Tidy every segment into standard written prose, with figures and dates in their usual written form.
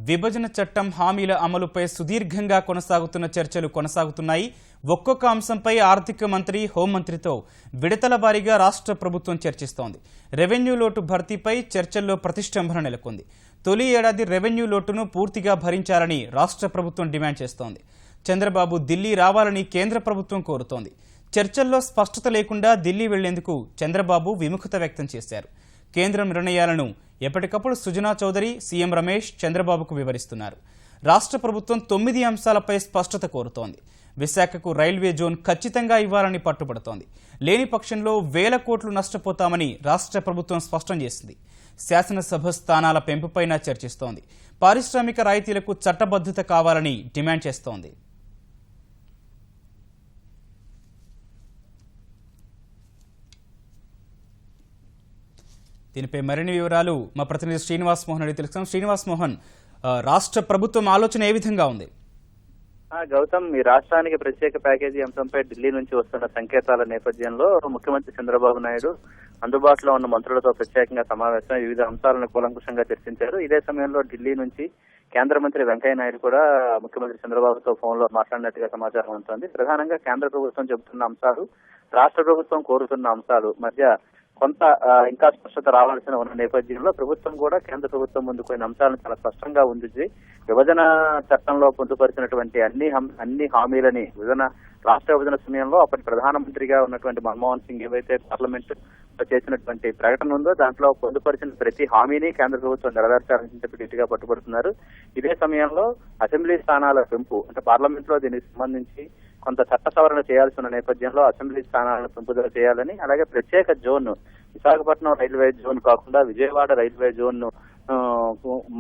విభజన చట్టం హామీల అమలుపై సుదీర్ఘంగా కొనసాగుతున్న చర్చలు కొనసాగుతున్నాయి. ఒక్కొక్క అంశంపై ఆర్థిక మంత్రి, హోంమంత్రితో విడతల వారీగా రాష్ట్ర ప్రభుత్వం చర్చిస్తోంది. రెవెన్యూ లోటు భర్తీపై చర్చల్లో ప్రతిష్టంభన నెలకొంది. తొలి ఏడాది రెవెన్యూ లోటును పూర్తిగా భరించాలని రాష్ట్ర ప్రభుత్వం డిమాండ్ చేస్తోంది. చంద్రబాబు ఢిల్లీ రావాలని కేంద్ర ప్రభుత్వం కోరుతోంది. చర్చల్లో స్పష్టత లేకుండా ఢిల్లీ వెళ్లేందుకు చంద్రబాబు విముఖత వ్యక్తం చేశారు. కేంద్రం నిర్ణయాలను ఎప్పటికప్పుడు సుజనా చౌదరి, సీఎం రమేష్ చంద్రబాబుకు వివరిస్తున్నారు. రాష్ట్ర ప్రభుత్వం 9 అంశాలపై స్పష్టత కోరుతోంది. విశాఖకు రైల్వే జోన్ ఖచ్చితంగా ఇవ్వాలని పట్టుబడుతోంది. లేని పక్షంలో వేల కోట్లు నష్టపోతామని రాష్ట్ర ప్రభుత్వం స్పష్టం చేసింది. శాసనసభ స్థానాల పెంపుపైన చర్చిస్తోంది. పారిశ్రామిక రాయితీలకు చట్టబద్ధత కావాలని డిమాండ్ చేస్తోంది. దీనిపై మరిన్ని వివరాలు మా ప్రతినిధి శ్రీనివాస్ మోహన్ అడిగి తెలుసుకున్నాం. శ్రీనివాస్ మోహన్, రాష్ట్ర ప్రభుత్వం ఆలోచన ఏ విధంగా ఉంది? గౌతమ్, ఈ రాష్ట్రానికి ప్రత్యేక ప్యాకేజీ అంశంపై ఢిల్లీ నుంచి వస్తున్న సంకేతాల నేపథ్యంలో ముఖ్యమంత్రి చంద్రబాబు నాయుడు అందుబాటులో ఉన్న మంత్రులతో ప్రత్యేకంగా సమావేశం వివిధ అంశాలను కూలంకుషంగా చర్చించారు. ఇదే సమయంలో ఢిల్లీ నుంచి కేంద్ర మంత్రి వెంకయ్య నాయుడు కూడా ముఖ్యమంత్రి చంద్రబాబుతో ఫోన్ లో మాట్లాడినట్టుగా సమాచారం ఉంటుంది. ప్రధానంగా కేంద్ర ప్రభుత్వం చెబుతున్న అంశాలు, రాష్ట్ర ప్రభుత్వం కోరుతున్న అంశాలు మధ్య కొంత ఇంకా స్పష్టత రావాల్సిన ఉన్న నేపథ్యంలో ప్రభుత్వం కూడా కేంద్ర ప్రభుత్వం ముందు కొన్ని అంశాలను చాలా స్పష్టంగా ఉంచి విభజన చట్టంలో పొందుపరిచినటువంటి అన్ని హామీలని రాష్ట్ర విభజన సమయంలో అప్పటి ప్రధానమంత్రిగా ఉన్నటువంటి మన్మోహన్ సింగ్ ఏవైతే పార్లమెంట్ చేసినటువంటి ప్రకటన ఉందో దాంట్లో పొందుపరిచిన ప్రతి హామీని కేంద్ర ప్రభుత్వం నెరవేర్చాలని చెప్పి పట్టుబడుతున్నారు. ఇదే సమయంలో అసెంబ్లీ స్థానాల పెంపు, అంటే పార్లమెంట్ లో దీనికి సంబంధించి కొంత చట్ట సవరణ చేయాల్సి ఉన్న నేపథ్యంలో అసెంబ్లీ స్థానాలను పెంపుదల చేయాలని, అలాగే ప్రత్యేక జోన్ విశాఖపట్నం రైల్వే జోన్ కాకుండా విజయవాడ రైల్వే జోన్ ను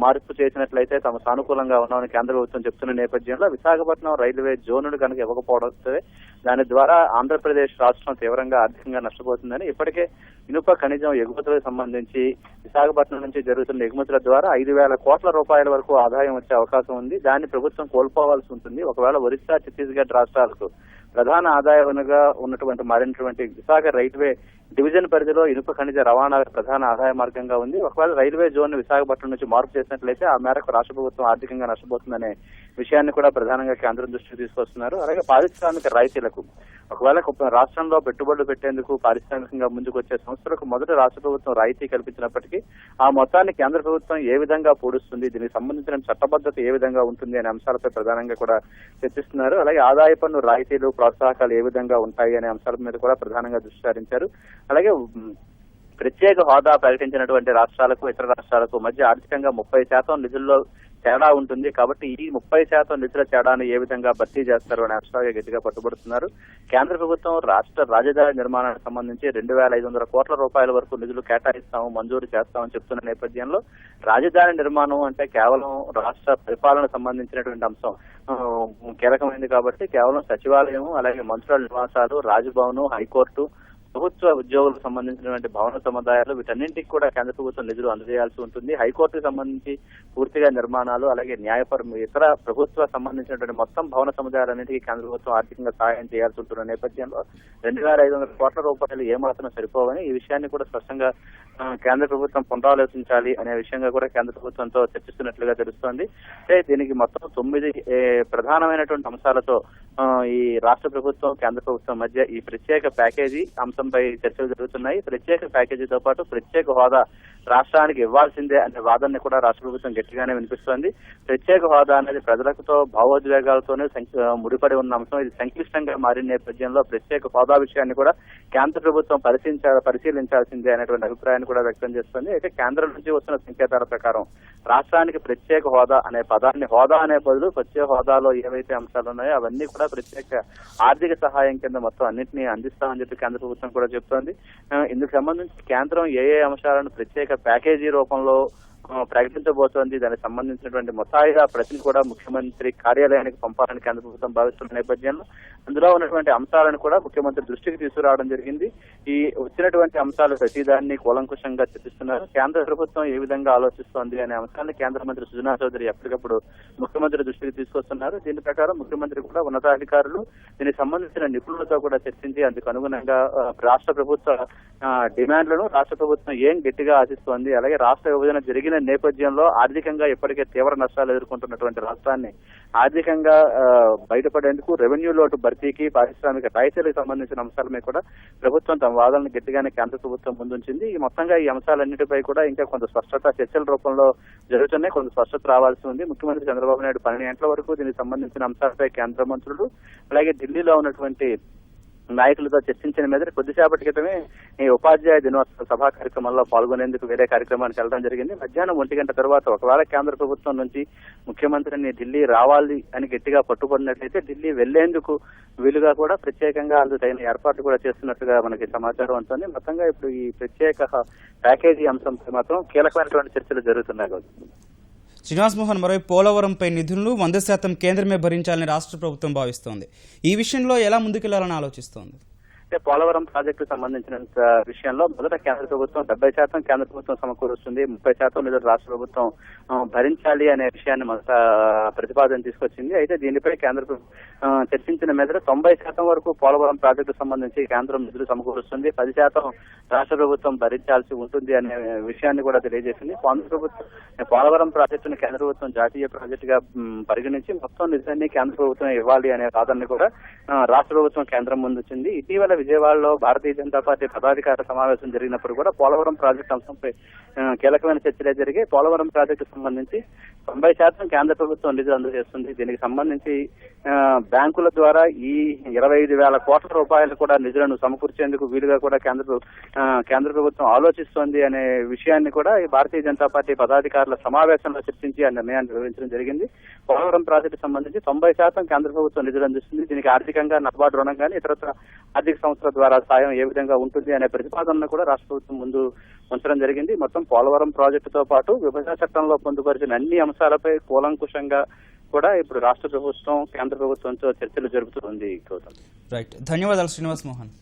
మార్పు చేసినట్లయితే తమ సానుకూలంగా ఉన్నామని కేంద్ర ప్రభుత్వం చెప్తున్న నేపథ్యంలో విశాఖపట్నం రైల్వే జోన్ కనుక ఇవ్వకపోవడం దాని ద్వారా ఆంధ్రప్రదేశ్ రాష్ట్రం తీవ్రంగా ఆర్థికంగా నష్టపోతుందని, ఇప్పటికే ఇనుప ఖనిజం ఎగుమతులకు సంబంధించి విశాఖపట్నం నుంచి జరుగుతున్న ఎగుమతుల ద్వారా 5,000 కోట్ల రూపాయల వరకు ఆదాయం వచ్చే అవకాశం ఉంది. దాన్ని ప్రభుత్వం కోల్పోవాల్సి ఉంటుంది. ఒకవేళ ఒరిస్సా, ఛత్తీస్గఢ్ రాష్ట్రాలకు ప్రధాన ఆదాయంగా ఉన్నటువంటి మారినటువంటి విశాఖ రైల్వే డివిజన్ పరిధిలో ఇనుప ఖనిజ రవాణా ప్రధాన ఆదాయ మార్గంగా ఉంది. ఒకవేళ రైల్వే జోన్ విశాఖపట్నం నుంచి మార్పు చేసినట్లయితే ఆ మేరకు రాష్ట్ర ప్రభుత్వం ఆర్థికంగా నష్టపోతుందనే విషయాన్ని కూడా ప్రధానంగా కేంద్రం దృష్టికి తీసుకొస్తున్నారు. అలాగే పారిశ్రామిక రాయితీలకు ఒకవేళ రాష్ట్రంలో పెట్టుబడులు పెట్టేందుకు పారిశ్రామికంగా ముందుకు వచ్చే సంస్థలకు మొదట రాష్ట్ర ప్రభుత్వం రాయితీ కల్పించినప్పటికీ ఆ మొత్తాన్ని కేంద్ర ప్రభుత్వం ఏ విధంగా పూడుస్తుంది, దీనికి సంబంధించిన చట్టబద్ధత ఏ విధంగా ఉంటుంది అనే అంశాలపై ప్రధానంగా కూడా చర్చిస్తున్నారు. అలాగే ఆదాయ పన్ను రాయితీలు, ప్రోత్సాహకాలు ఏ విధంగా ఉంటాయి అనే అంశాల మీద కూడా ప్రధానంగా దృష్టి సారించారు. అలాగే ప్రత్యేక హోదా ప్రకటించినటువంటి రాష్ట్రాలకు, ఇతర రాష్ట్రాలకు మధ్య ఆర్థికంగా 30% నిధుల్లో తేడా ఉంటుంది. కాబట్టి ఈ 30% నిధుల తేడాను ఏ విధంగా భర్తీ చేస్తారు అనే అంశాలుగా గట్టిగా పట్టుబడుతున్నారు. కేంద్ర ప్రభుత్వం రాష్ట్ర రాజధాని నిర్మాణానికి సంబంధించి 2,500 కోట్ల రూపాయల వరకు నిధులు కేటాయిస్తాము, మంజూరు చేస్తామని చెప్తున్న నేపథ్యంలో రాజధాని నిర్మాణం అంటే కేవలం రాష్ట్ర పరిపాలనకు సంబంధించినటువంటి అంశం కీలకమైంది. కాబట్టి కేవలం సచివాలయం, అలాగే మంత్రుల నివాసాలు, రాజ్భవన్, హైకోర్టు, ప్రభుత్వ ఉద్యోగులకు సంబంధించినటువంటి భవన సముదాయాలు వీటన్నింటికి కూడా కేంద్ర ప్రభుత్వం నిధులు అందజేయాల్సి ఉంటుంది. హైకోర్టుకు సంబంధించి పూర్తిగా నిర్మాణాలు, అలాగే ఇతర ప్రభుత్వ సంబంధించినటువంటి మొత్తం భవన సముదాయాలన్నింటికీ కేంద్ర ప్రభుత్వం ఆర్థికంగా సహాయం చేయాల్సి ఉంటున్న నేపథ్యంలో 2,500 కోట్ల రూపాయలు ఏమాత్రం సరిపోవని, ఈ విషయాన్ని కూడా స్పష్టంగా కేంద్ర ప్రభుత్వం పునరాలోచించాలి అనే విషయంగా కూడా కేంద్ర ప్రభుత్వంతో చర్చిస్తున్నట్లుగా తెలుస్తోంది. అంటే దీనికి మొత్తం 9 ప్రధానమైనటువంటి అంశాలతో ఈ రాష్ట్ర ప్రభుత్వం, కేంద్ర ప్రభుత్వం మధ్య ఈ ప్రత్యేక ప్యాకేజీ అంశంపై చర్చలు జరుగుతున్నాయి. ప్రత్యేక ప్యాకేజీతో పాటు ప్రత్యేక హోదా రాష్ట్రానికి ఇవ్వాల్సిందే అనే వాదనని కూడా రాష్ట్ర ప్రభుత్వం గట్టిగానే వినిపిస్తోంది. ప్రత్యేక హోదా అనేది ప్రజలతో భావోద్వేగాలతోనే ముడిపడి ఉన్న అంశం. ఇది సంక్లిష్టంగా మారిన నేపథ్యంలో ప్రత్యేక హోదా విషయాన్ని కూడా కేంద్ర ప్రభుత్వం పరిశీలించాల్సిందే అనేటువంటి అభిప్రాయాన్ని కూడా వ్యక్తం చేస్తుంది. అయితే కేంద్రం నుంచి వస్తున్న సంకేతాల ప్రకారం రాష్ట్రానికి ప్రత్యేక హోదా అనే పదాన్ని హోదా అనే బదులు ప్రత్యేక హోదాలో ఏవైతే అంశాలు ఉన్నాయో అవన్నీ కూడా ప్రత్యేక ఆర్థిక సహాయం కింద మొత్తం అన్నింటినీ అందిస్తామని చెప్పి కేంద్ర ప్రభుత్వం కూడా చెప్తోంది. ఇందుకు సంబంధించి కేంద్రం ఏ అంశాలను ప్రత్యేక ప్యాకేజీ రూపంలో ప్రకటించబోతోంది, దానికి సంబంధించినటువంటి ముసాయిదా ప్రతిని కూడా ముఖ్యమంత్రి కార్యాలయానికి పంపాలని కేంద్ర ప్రభుత్వం భావిస్తున్న నేపథ్యంలో అందులో ఉన్నటువంటి అంశాలను కూడా ముఖ్యమంత్రి దృష్టికి తీసుకురావడం జరిగింది. ఈ వచ్చినటువంటి అంశాలు ప్రతిదాన్ని కూలంకుషంగా చర్చిస్తున్నారు. కేంద్ర ప్రభుత్వం ఏ విధంగా ఆలోచిస్తోంది అనే అంశాన్ని కేంద్ర మంత్రి సుజనా చౌదరి ఎప్పటికప్పుడు ముఖ్యమంత్రి దృష్టికి తీసుకొస్తున్నారు. దీని ప్రకారం ముఖ్యమంత్రి కూడా ఉన్నతాధికారులు దీనికి సంబంధించిన నిపుణులతో కూడా చర్చించి అందుకు అనుగుణంగా రాష్ట్ర ప్రభుత్వ డిమాండ్లను రాష్ట్ర ప్రభుత్వం ఏం గట్టిగా ఆశిస్తోంది, అలాగే రాష్ట్ర విభజన జరిగిన నేపథ్యంలో ఆర్థికంగా ఇప్పటికే తీవ్ర నష్టాలు ఎదుర్కొంటున్నటువంటి రాష్ట్రాన్ని ఆర్థికంగా బయటపడేందుకు రెవెన్యూ లోటు భర్తీకి పారిశ్రామిక రాయితీలకు సంబంధించిన అంశాలపై కూడా ప్రభుత్వం తమ వాదనలు గట్టిగానే కేంద్ర ప్రభుత్వం ముందుంచింది. ఈ మొత్తంగా ఈ అంశాలన్నిటిపై కూడా ఇంకా కొంత స్పష్టత చర్చల రూపంలో జరుగుతున్నాయి. కొంత స్పష్టత రావాల్సి ఉంది. ముఖ్యమంత్రి చంద్రబాబు నాయుడు 12 గంటల వరకు దీనికి సంబంధించిన అంశాలపై కేంద్ర మంత్రులు అలాగే ఢిల్లీలో ఉన్నటువంటి నాయకులతో చర్చించిన మీద కొద్దిసేపటి క్రితమే ఈ ఉపాధ్యాయ దినోత్సవ సభా కార్యక్రమంలో పాల్గొనేందుకు వేరే కార్యక్రమానికి వెళ్ళడం జరిగింది. మధ్యాహ్నం 1 గంట తర్వాత ఒకవేళ కేంద్ర ప్రభుత్వం నుంచి ముఖ్యమంత్రిని ఢిల్లీ రావాలి అని గట్టిగా పట్టుబడినట్లయితే ఢిల్లీ వెళ్లేందుకు వీలుగా కూడా ప్రత్యేకంగా అందుకు తగిన ఏర్పాట్లు కూడా చేస్తున్నట్టుగా మనకి సమాచారం ఉంటుంది. మొత్తంగా ఇప్పుడు ఈ ప్రత్యేక ప్యాకేజీ అంశంపై మాత్రం కీలకమైనటువంటి చర్చలు జరుగుతున్నాయి. శ్రీనివాస్ మోహన్, మరోవైపు పోలవరంపై నిధులను 100% కేంద్రమే భరించాలని రాష్ట్ర ప్రభుత్వం భావిస్తోంది. ఈ విషయంలో ఎలా ముందుకెళ్లాలని ఆలోచిస్తోంది? అంటే పోలవరం ప్రాజెక్టు సంబంధించిన విషయంలో మొదట కేంద్ర ప్రభుత్వం 70% కేంద్ర ప్రభుత్వం సమకూరుస్తుంది, 30% నిధులు రాష్ట్ర ప్రభుత్వం భరించాలి అనే విషయాన్ని మొదట ప్రతిపాదన తీసుకొచ్చింది. అయితే దీనిపై కేంద్ర చర్చించిన మీద 90% వరకు పోలవరం ప్రాజెక్టు సంబంధించి కేంద్రం నిధులు సమకూరుస్తుంది, 10% రాష్ట్ర ప్రభుత్వం భరించాల్సి ఉంటుంది అనే విషయాన్ని కూడా తెలియజేసింది. పోలవరం ప్రాజెక్టును కేంద్ర ప్రభుత్వం జాతీయ ప్రాజెక్టుగా పరిగణించి మొత్తం నిధులన్నీ కేంద్ర ప్రభుత్వం ఇవ్వాలి అనే వాదనని కూడా రాష్ట్ర ప్రభుత్వం కేంద్రం ముందుంచింది. ఇటీవల విజయవాడలో భారతీయ జనతా పార్టీ పదాధికార సమావేశం జరిగినప్పుడు కూడా పోలవరం ప్రాజెక్టు అంశంపై కీలకమైన చర్చలే జరిగాయి. పోలవరం ప్రాజెక్టు సంబంధించి 90% కేంద్ర ప్రభుత్వం నిధులు అందజేస్తుంది. దీనికి సంబంధించి బ్యాంకుల ద్వారా ఈ 25,000 కోట్ల రూపాయలు కూడా నిధులను సమకూర్చేందుకు వీలుగా కూడా కేంద్ర ప్రభుత్వం ఆలోచిస్తోంది అనే విషయాన్ని కూడా ఈ భారతీయ జనతా పార్టీ పదాధికారుల సమావేశంలో చర్చించి ఆ నిర్ణయాన్ని వివరించడం జరిగింది. పోలవరం ప్రాజెక్టు సంబంధించి 90% కేంద్ర ప్రభుత్వం నిధులు అందిస్తుంది. దీనికి ఆర్థికంగా నబార్డు రుణం కానీ ఇతరత్ర ఆర్థిక సంస్థల ద్వారా సాయం ఏ విధంగా ఉంటుంది అనే ప్రతిపాదనను కూడా రాష్ట్ర ప్రభుత్వం ముందు ఉంచడం జరిగింది. మొత్తం పోలవరం ప్రాజెక్టుతో పాటు విభజన చట్టంలో పొందుపరిచిన అన్ని అంశాలపై కూలంకుషంగా కూడా ఇప్పుడు రాష్ట్ర ప్రభుత్వం కేంద్ర ప్రభుత్వంతో చర్చలు జరుపుతుంది. రైట్, ధన్యవాదాలు శ్రీనివాస్ మోహన్.